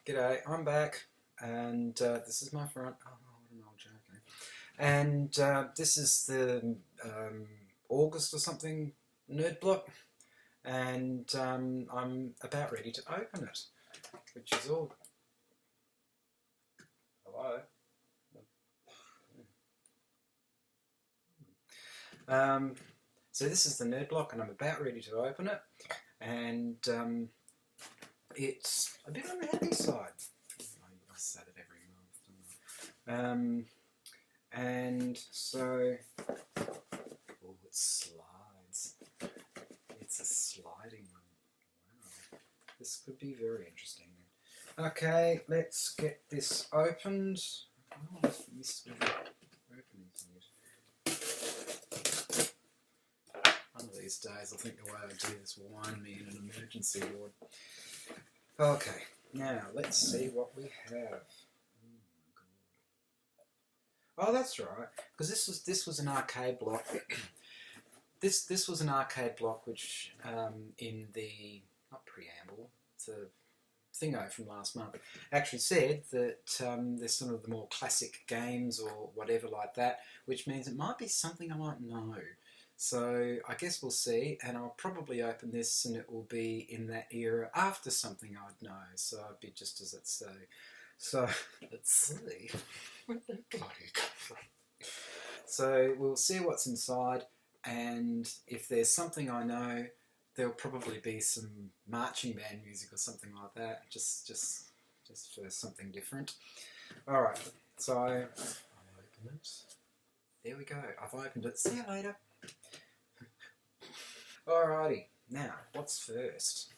G'day, I'm back, and this is my front. Oh, what an old joke, eh? And this is the August or something nerd block, and I'm about ready to open it, which is all. Hello. So this is the nerd block, and I'm about ready to open it, and it's a bit on the heavy side. I say that every month, don't I? And so, oh, it slides. It's a sliding one. Wow, this could be very interesting. Okay, let's get this opened. Oh, I missed the opening things. One of these days, I think the way I do this will wind me in an emergency ward. Okay, now let's see what we have. Oh, that's right, because this was an arcade block. This was an arcade block which, in the not preamble, the thingo from last month, actually said that there's some of the more classic games or whatever like that, which means it might be something I might know. So I guess we'll see, and I'll probably open this, and it will be in that era after something I'd know. So I'd be just as it say. So let's see. Where did that bloody come from? So we'll see what's inside, and if there's something I know, there'll probably be some marching band music or something like that, just for something different. All right, so I open it. There we go. I've opened it. See you later. Alrighty. Now, what's first?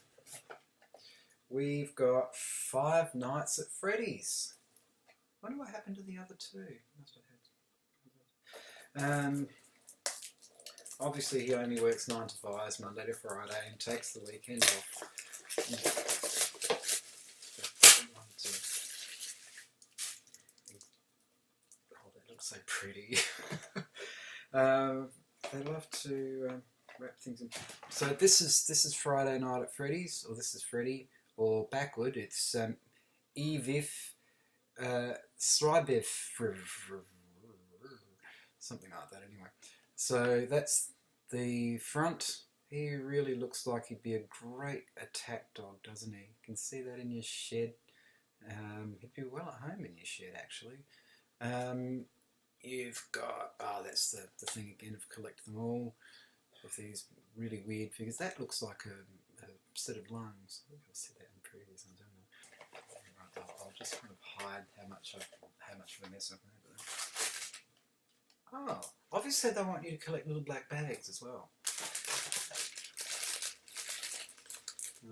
We've got Five Nights at Freddy's. I wonder what happened to the other two. Must have had. Obviously, he only works 9 to 5, Monday to Friday, and takes the weekend off. Oh, that looks so pretty. They love to wrap things in. So this is Friday Night at Freddy's, or this is Freddy, or backward. It's Evif Srybev, something like that. Anyway, so that's the front. He really looks like he'd be a great attack dog, doesn't he? You can see that in your shed. He'd be well at home in your shed, actually. You've got, that's the thing again of collect them all with these really weird figures. That looks like a set of lungs. I think I've said that in previous ones, haven't I? I'll just kind of hide how much of a mess I've made of that. Oh, obviously they want you to collect little black bags as well.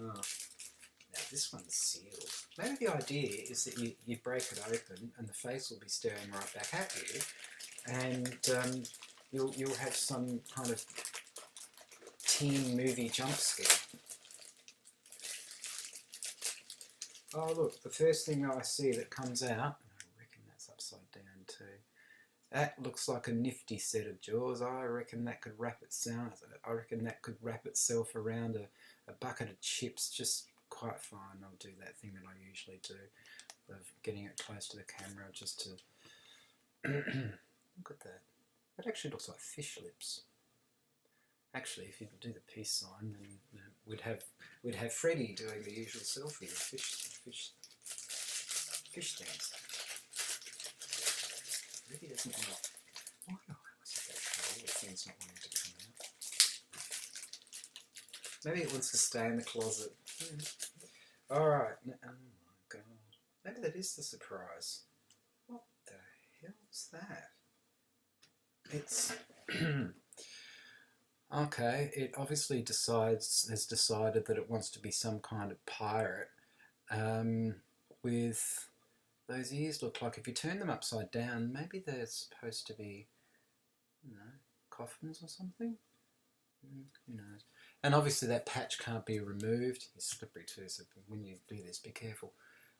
Oh. Now this one's sealed. Maybe the idea is that you break it open and the face will be staring right back at you, and you'll have some kind of teen movie jump scare. Oh look, the first thing that I see that comes out, I reckon that's upside down too. That looks like a nifty set of jaws. I reckon that could wrap itself around a bucket of chips just quite fine. I'll do that thing that I usually do of getting it close to the camera just to look at that. That actually looks like fish lips. Actually, if you could do the peace sign, then we'd have Freddy doing the usual selfie of fish things. Maybe he doesn't want to. Why not? What's that trouble? The thing's not wanting to come out. Maybe it wants to stay in the closet. Alright. Oh my god. Maybe that is the surprise. What the hell's that? It's. Okay, it obviously has decided that it wants to be some kind of pirate. With those ears look like, if you turn them upside down, maybe they're supposed to be, coffins or something? Who knows? And obviously that patch can't be removed. It's slippery too, so when you do this, be careful.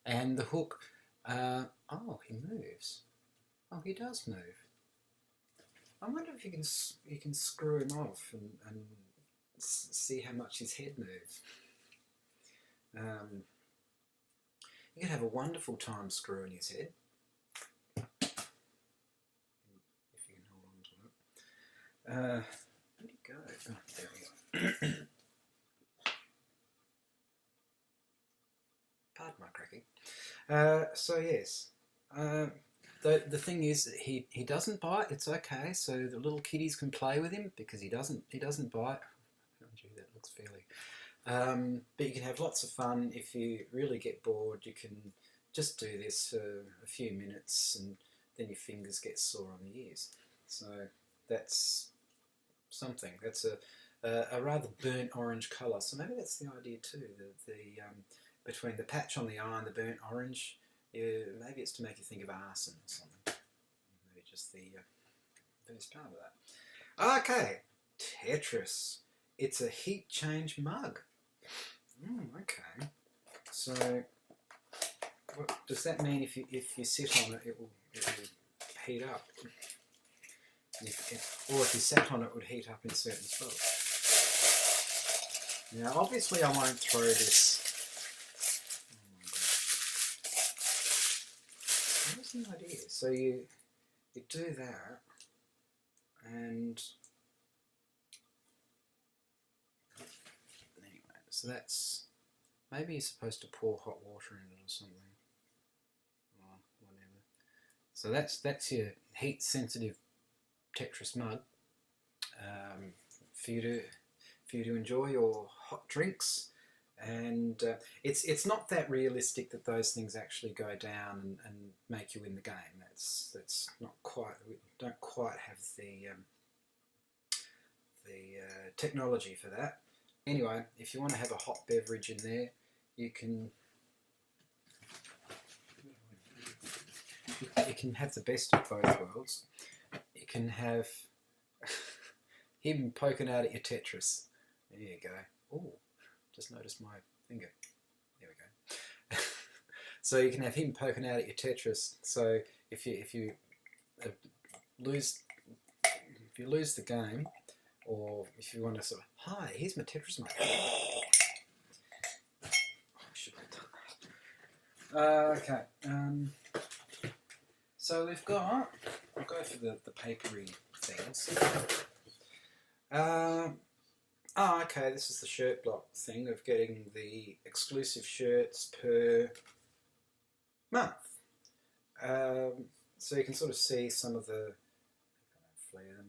And the hook, oh, he moves. Oh, he does move. I wonder if you can screw him off and see how much his head moves. You can have a wonderful time screwing his head. If you can hold on to it. Where'd he go? Oh, there we go. Pardon my cracking. So yes, the thing is, he doesn't bite. It's okay. So the little kiddies can play with him because he doesn't bite. Oh, gee, that looks fairly. But you can have lots of fun. If you really get bored, you can just do this for a few minutes, and then your fingers get sore on the ears. So that's something. That's a rather burnt orange colour. So maybe that's the idea too. The between the patch on the eye and the burnt orange, maybe it's to make you think of arson or something. Maybe just the first part of that. Okay, Tetris. It's a heat change mug. Okay. So, what does that mean? If you sit on it, it will heat up. Or if you sat on it, it would heat up in certain spots. Now, obviously, I won't throw this. What's the idea? So you do that, and anyway, so that's, maybe you're supposed to pour hot water in it or something, or whatever. So that's your heat sensitive Tetris mug for you to enjoy your hot drinks. And it's not that realistic that those things actually go down and make you win the game. That's not quite. We don't quite have the technology for that. Anyway, if you want to have a hot beverage in there, you can have the best of both worlds. You can have him poking out at your Tetris. There you go. Ooh. Just noticed my finger. There we go. So you can have him poking out at your Tetris. So if you lose the game, or if you want to sort of, hi, here's my Tetris mate. Oh, I should have done that. Okay. So we've got. I'll go for the papery things. Oh, okay, this is the shirt block thing of getting the exclusive shirts per month. So you can sort of see some of the,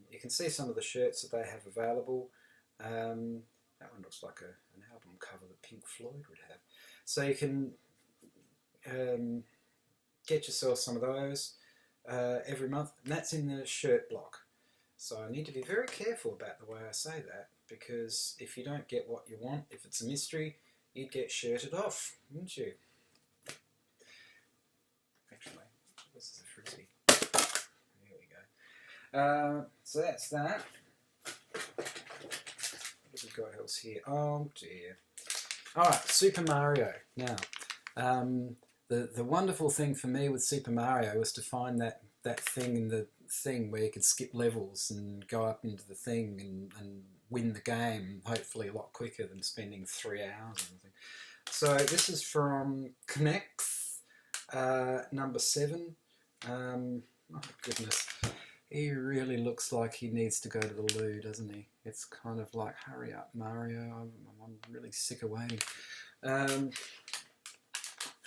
you can see some of the shirts that they have available. That one looks like an album cover that Pink Floyd would have. So you can get yourself some of those every month, and that's in the shirt block. So I need to be very careful about the way I say that, because if you don't get what you want, if it's a mystery, you'd get shirted off, wouldn't you? Actually, this is a frisbee. There we go. So that's that. What have we got else here? Oh dear. Alright, Super Mario. Now, the wonderful thing for me with Super Mario was to find that thing in the thing where you could skip levels and go up into the thing and win the game, hopefully a lot quicker than spending 3 hours or something. So this is from Knex, number 7. Oh goodness, he really looks like he needs to go to the loo, doesn't he? It's kind of like, hurry up Mario, I'm really sick of waiting.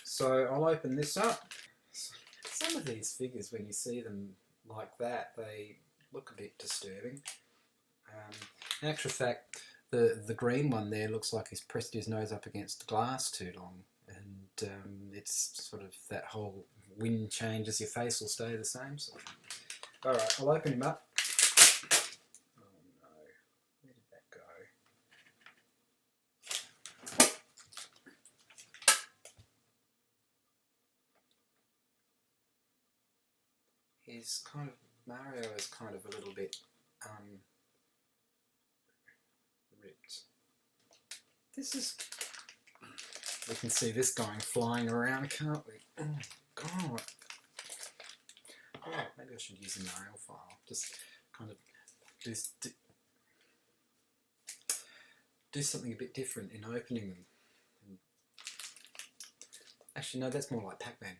So I'll open this up. Some of these figures, when you see them like that, they look a bit disturbing. In actual fact, the green one there looks like he's pressed his nose up against the glass too long, and it's sort of that whole wind changes, your face will stay the same. So, all right, I'll open him up. Oh no, where did that go? He's kind of, Mario is kind of a little bit ripped. This is, we can see this going flying around, can't we? Oh God. Oh, maybe I should use a nail file. Just kind of do something a bit different in opening them. Actually, no, that's more like Pac-Man.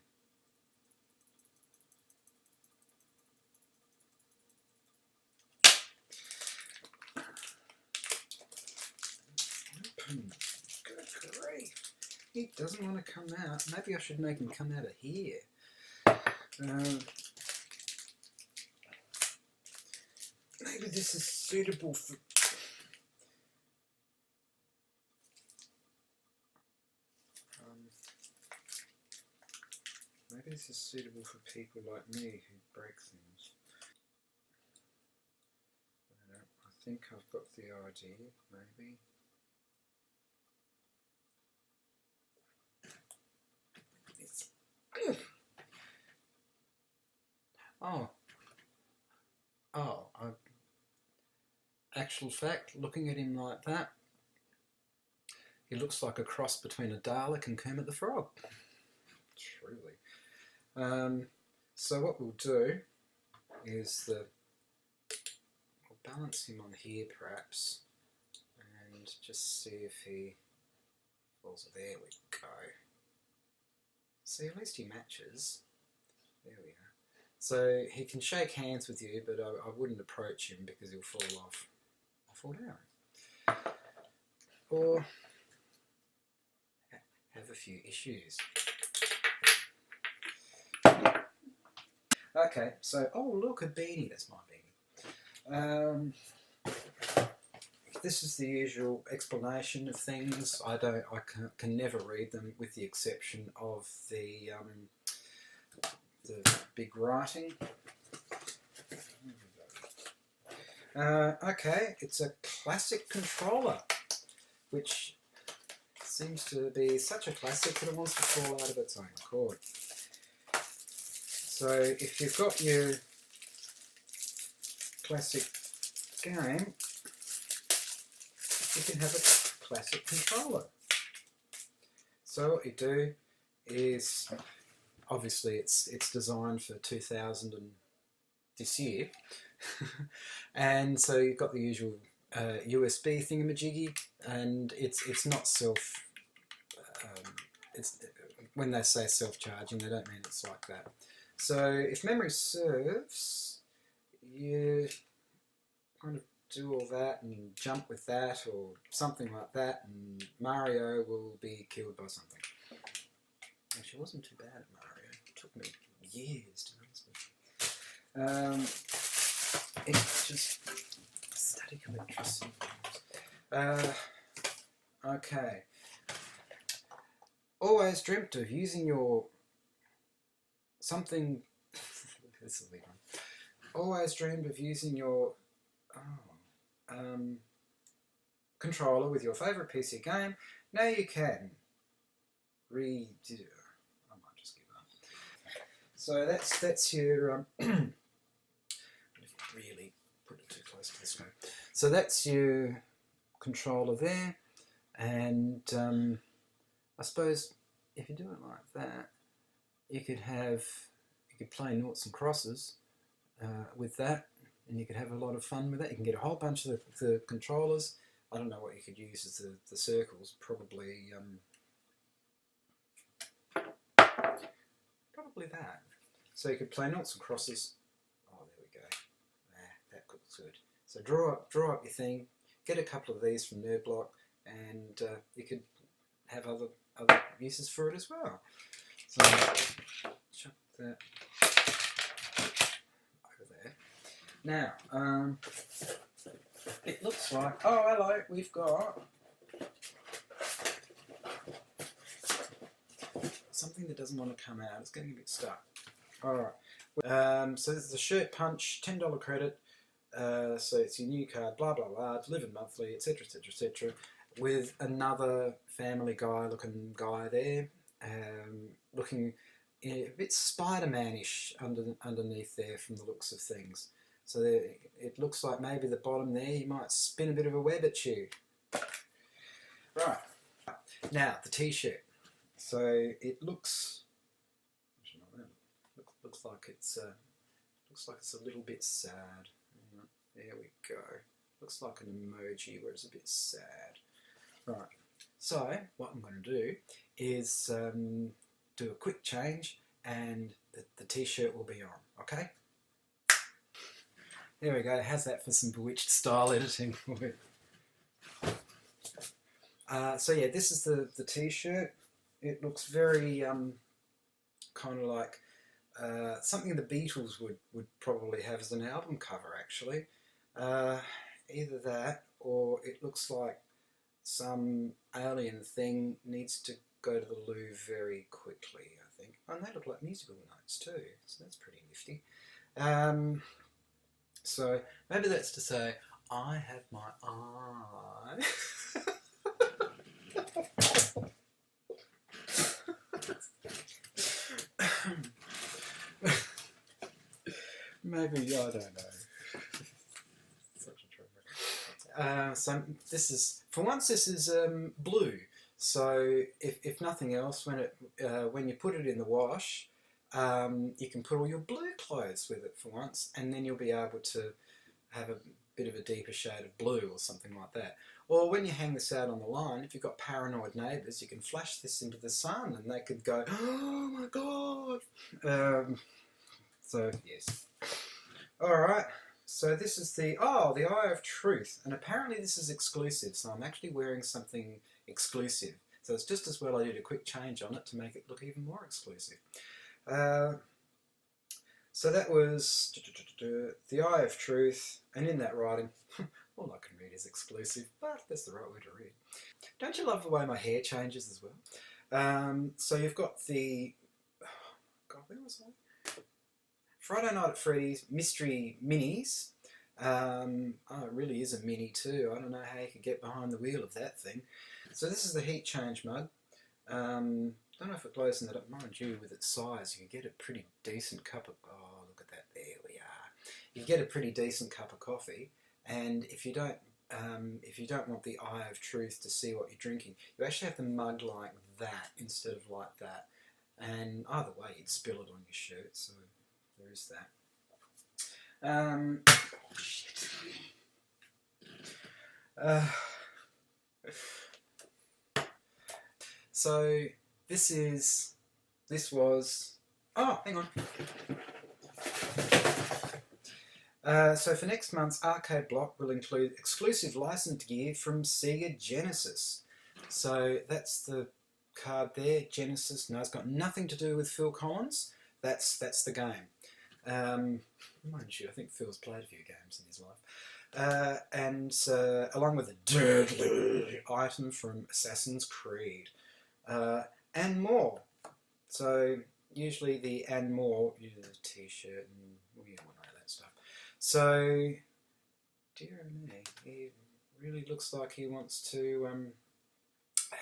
Good grief. He doesn't want to come out. Maybe I should make him come out of here. Maybe this is suitable for... maybe this is suitable for people like me who break things. I think I've got the idea, maybe. Actual fact, looking at him like that, he looks like a cross between a Dalek and Kermit the Frog. Truly. So what we'll do is we'll balance him on here perhaps, and just see if he falls. There we go. See, at least he matches. There we are. So he can shake hands with you, but I wouldn't approach him because he'll fall off. I'll fall down. Or have a few issues. Okay, so, oh look, a beanie. That's my beanie. This is the usual explanation of things. I can never read them, with the exception of the big writing. Okay, it's a classic controller, which seems to be such a classic that it wants to fall out of its own accord. So if you've got your classic game, you can have a classic controller. So what you do is, obviously it's designed for 2000 and this year, and so you've got the usual USB thingamajiggy, and it's not self. When they say self-charging, they don't mean it's like that. So if memory serves, you kind of do all that and jump with that or something like that, and Mario will be killed by something. Actually, it wasn't too bad at Mario. It took me years to be honest. It's just static electricity. Okay. Always dreamt of using your something. This is a big one. Always dreamed of using your controller with your favourite PC game. Now you can. Redo. I might just give up. So that's your. Really put it too close to the screen. So that's your controller there, and I suppose if you do it like that, you could play noughts and crosses with that, and you could have a lot of fun with that. You can get a whole bunch of the controllers. I don't know what you could use as the circles. Probably that. So you could play noughts and crosses. Oh, there we go. That looks good. So draw up your thing. Get a couple of these from Nerdblock, and you could have other uses for it as well. So chuck that over there. Now, it looks like, oh hello, we've got something that doesn't want to come out. It's getting a bit stuck. Alright, so this is a shirt punch, $10 credit, so it's your new card, blah blah blah, delivered monthly, etc etc etc, with another Family Guy looking guy there, looking a bit Spider-Man-ish underneath there from the looks of things. So there, it looks like maybe the bottom there, you might spin a bit of a web at you. Right, now the t-shirt. So it looks like it's a little bit sad. There we go. Looks like an emoji where it's a bit sad. Right. So what I'm going to do is do a quick change and the t-shirt will be on, okay? There we go, how's that for some Bewitched style editing? So yeah, this is the t-shirt. It looks very kind of like something the Beatles would probably have as an album cover, actually. Either that, or it looks like some alien thing needs to go to the loo very quickly, I think. Oh, and they look like musical notes too, so that's pretty nifty. So maybe that's to say, I have my eye. Maybe, I don't know. Such a trouble. So this is, for once, this is blue. So if nothing else, when you put it in the wash, you can put all your blue clothes with it for once, and then you'll be able to have a bit of a deeper shade of blue or something like that. Or when you hang this out on the line, if you've got paranoid neighbours, you can flash this into the sun and they could go, oh my god! So, yes. Alright, so this is the Eye of Truth, and apparently this is exclusive, so I'm actually wearing something exclusive. So it's just as well I did a quick change on it to make it look even more exclusive. So that was the Eye of Truth, and in that writing, all I can read is exclusive, but that's the right way to read. Don't you love the way my hair changes as well? So you've got the, God, where was I? Friday Night at Freddy's Mystery Minis. Oh, it really is a mini too. I don't know how you could get behind the wheel of that thing. So this is the heat change mug. Don't know if it glows in that up. Mind you, with its size, you can get a pretty decent cup of... Oh, look at that. There we are. You get a pretty decent cup of coffee. And if you don't want the Eye of Truth to see what you're drinking, you actually have the mug like that instead of like that. And either way, you'd spill it on your shirt. So there is that. Shit. So this was, oh, hang on. So for next month's arcade block will include exclusive licensed gear from Sega Genesis. So that's the card there, Genesis. No, it's got nothing to do with Phil Collins. That's the game. Mind you, I think Phil's played a few games in his life. And along with a deadly item from Assassin's Creed. And more. So usually the and more, usually the t-shirt and we all know that stuff. So, dear me, he really looks like he wants to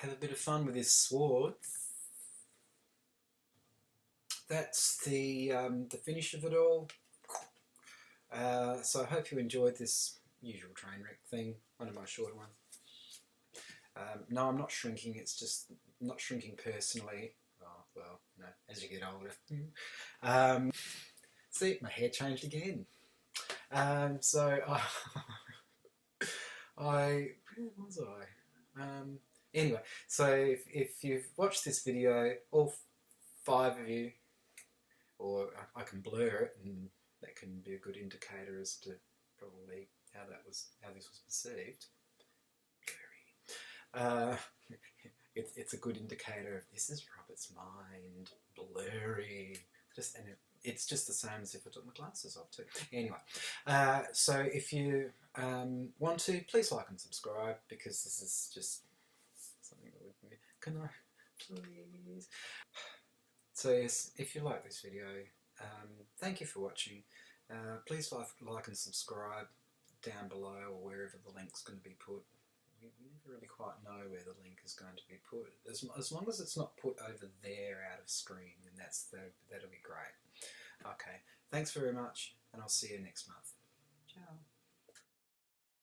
have a bit of fun with his sword. That's the finish of it all. So I hope you enjoyed this usual train wreck thing, one of my shorter ones. No, I'm not shrinking, it's just not shrinking personally. Oh, well, no, as you get older. See, my hair changed again. So where was I? Anyway, so if you've watched this video, all 5 of you, or I can blur it, and that can be a good indicator as to probably how this was perceived. Blurry. It's a good indicator of this is Robert's mind, blurry. It's just the same as if I took my glasses off too. Anyway, so if you want to, please like and subscribe, because this is just something that would be... Can I, please? So yes, if you like this video, thank you for watching. Please like and subscribe down below or wherever the link's going to be put. We never really quite know where the link is going to be put. As long as it's not put over there out of screen, then that'll be great. Okay, thanks very much, and I'll see you next month. Ciao.